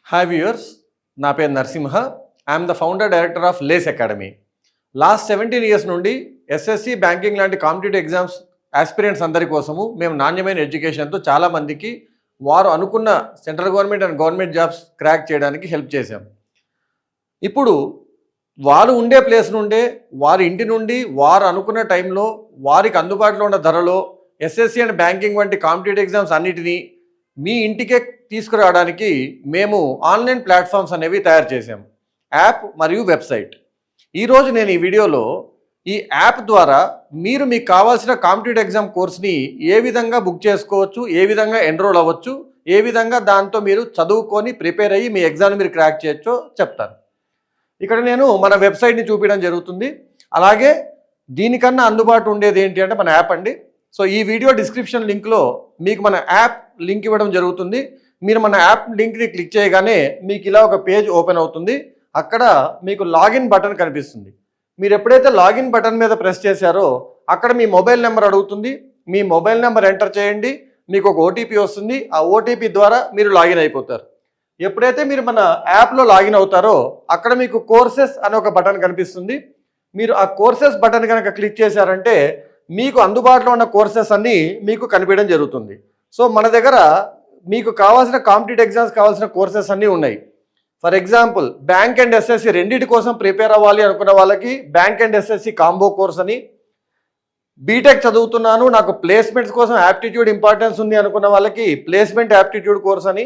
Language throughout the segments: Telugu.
Hi viewers, నా పేరు Narasimha. I'm the founder director of Lay's academy. Last 17 years నుండి ఎస్ఎస్సి బ్యాంకింగ్ లాంటి కాంపిటేటివ్ ఎగ్జామ్స్ ఆస్పిరెంట్స్ అందరి కోసము మేము నాణ్యమైన ఎడ్యుకేషన్తో చాలామందికి వారు అనుకున్న central government and government jobs crack చేయడానికి హెల్ప్ చేశాం. ఇప్పుడు వారు ఉండే ప్లేస్ నుండే వారి ఇంటి నుండి వారు అనుకున్న టైంలో వారికి అందుబాటులో ఉన్న ధరలో ఎస్ఎస్సి అండ్ బ్యాంకింగ్ వంటి కాంపిటేటివ్ ఎగ్జామ్స్ అన్నిటినీ మీ ఇంటికే తీసుకురావడానికి మేము ఆన్లైన్ ప్లాట్ఫామ్స్ అనేవి తయారు చేసాం, యాప్ మరియు వెబ్సైట్. ఈరోజు నేను ఈ వీడియోలో ఈ యాప్ ద్వారా మీరు మీకు కావాల్సిన కాంపిటేటివ్ ఎగ్జామ్ కోర్స్ని ఏ విధంగా బుక్ చేసుకోవచ్చు, ఏ విధంగా ఎన్రోల్ అవ్వచ్చు, ఏ విధంగా దాంతో మీరు చదువుకొని ప్రిపేర్ అయ్యి మీ ఎగ్జామ్ని మీరు క్రాక్ చేయొచ్చో చెప్తాను. ఇక్కడ నేను మన వెబ్సైట్ని చూపించడం జరుగుతుంది. అలాగే దీనికన్నా అందుబాటు ఉండేది ఏంటి అంటే మన యాప్ అండి. సో ఈ వీడియో డిస్క్రిప్షన్ లింక్లో మీకు మన యాప్ లింక్ ఇవ్వడం జరుగుతుంది. మీరు మన యాప్ లింక్ని క్లిక్ చేయగానే మీకు ఇలా ఒక పేజ్ ఓపెన్ అవుతుంది. అక్కడ మీకు లాగిన్ బటన్ కనిపిస్తుంది. మీరు ఎప్పుడైతే లాగిన్ బటన్ మీద ప్రెస్ చేశారో అక్కడ మీ మొబైల్ నెంబర్ అడుగుతుంది. మీ మొబైల్ నెంబర్ ఎంటర్ చేయండి, మీకు ఒక ఓటీపీ వస్తుంది. ఆ ఓటీపీ ద్వారా మీరు లాగిన్ అయిపోతారు. ఎప్పుడైతే మీరు మన యాప్లో లాగిన్ అవుతారో అక్కడ మీకు కోర్సెస్ అనే ఒక బటన్ కనిపిస్తుంది. మీరు ఆ కోర్సెస్ బటన్ కనుక క్లిక్ చేశారంటే మీకు అందుబాటులో ఉన్న కోర్సెస్ అన్నీ మీకు కనిపించడం జరుగుతుంది. సో మన దగ్గర మీకు కావాల్సిన కాంపిటేటివ్ ఎగ్జామ్స్ కావాల్సిన కోర్సెస్ అన్నీ ఉన్నాయి. For example bank and SSC రెండింటి కోసం ప్రిపేర్ అవ్వాలి అనుకున్న వాళ్ళకి bank and SSC combo course అని, బీటెక్ చదువుతున్నాను నాకు ప్లేస్మెంట్స్ కోసం యాప్టిట్యూడ్ ఇంపార్టెన్స్ ఉంది అనుకున్న వాళ్ళకి ప్లేస్మెంట్ యాప్టిట్యూడ్ కోర్స్ అని,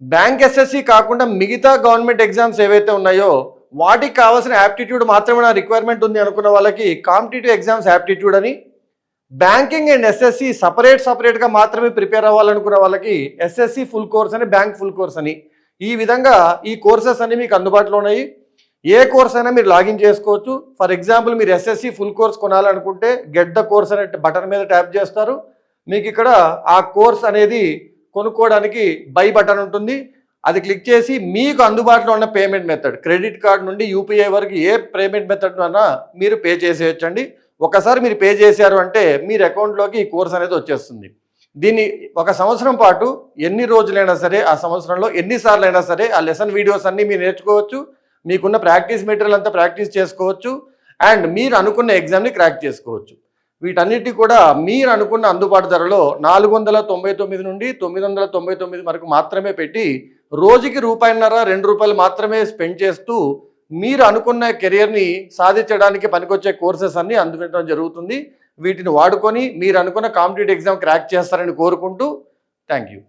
బ్యాంక్ ఎస్ఎస్సి కాకుండా మిగతా గవర్నమెంట్ ఎగ్జామ్స్ ఏవైతే ఉన్నాయో వాటికి కావాల్సిన యాప్టిట్యూడ్ మాత్రమే నా రిక్వైర్మెంట్ ఉంది అనుకున్న వాళ్ళకి కాంపిటేటివ్ ఎగ్జామ్స్ యాప్టిట్యూడ్ అని, బ్యాంకింగ్ అండ్ ఎస్ఎస్సి సపరేట్గా మాత్రమే ప్రిపేర్ అవ్వాలనుకున్న వాళ్ళకి ఎస్ఎస్సి ఫుల్ కోర్స్ అని, బ్యాంక్ ఫుల్ కోర్స్ అని, ఈ విధంగా ఈ కోర్సెస్ అన్ని మీకు అందుబాటులో ఉన్నాయి. ఏ కోర్స్ అయినా మీరు లాగిన్ చేసుకోవచ్చు. ఫర్ ఎగ్జాంపుల్ మీరు ఎస్ఎస్సి ఫుల్ కోర్స్ కొనాలనుకుంటే గెట్ ద కోర్స్ అనే బటన్ మీద ట్యాప్ చేస్తారు. మీకు ఇక్కడ ఆ కోర్స్ అనేది కొనుక్కోవడానికి బై బటన్ ఉంటుంది. అది క్లిక్ చేసి మీకు అందుబాటులో ఉన్న పేమెంట్ మెథడ్ క్రెడిట్ కార్డ్ నుండి యూపీఐ వరకు ఏ పేమెంట్ మెథడ్ అన్నా మీరు పే చేసేయచ్చండి. ఒకసారి మీరు పే చేశారు అంటే మీరు అకౌంట్లోకి ఈ కోర్స్ అనేది వచ్చేస్తుంది. దీన్ని 1 సంవత్సరం పాటు ఎన్ని రోజులైనా సరే ఆ సంవత్సరంలో ఎన్నిసార్లు అయినా సరే ఆ లెసన్ వీడియోస్ అన్నీ మీరు నేర్చుకోవచ్చు. మీకున్న ప్రాక్టీస్ మెటీరియల్ అంతా ప్రాక్టీస్ చేసుకోవచ్చు. అండ్ మీరు అనుకున్న ఎగ్జామ్ని క్రాక్ చేసుకోవచ్చు. వీటన్నిటి కూడా మీరు అనుకున్న అందుబాటు ధరలో 499 నుండి 999 వరకు మాత్రమే పెట్టి రోజుకి ₹1.50 ₹2 మాత్రమే స్పెండ్ చేస్తూ మీరు అనుకున్న కెరియర్ని సాధించడానికి పనికొచ్చే కోర్సెస్ అన్ని అందుకోవడం జరుగుతుంది. వీటిని వాడుకొని మీరు అనుకున్న కాంపిటేటివ్ ఎగ్జామ్ క్రాక్ చేస్తారని కోరుకుంటూ థ్యాంక్ యూ.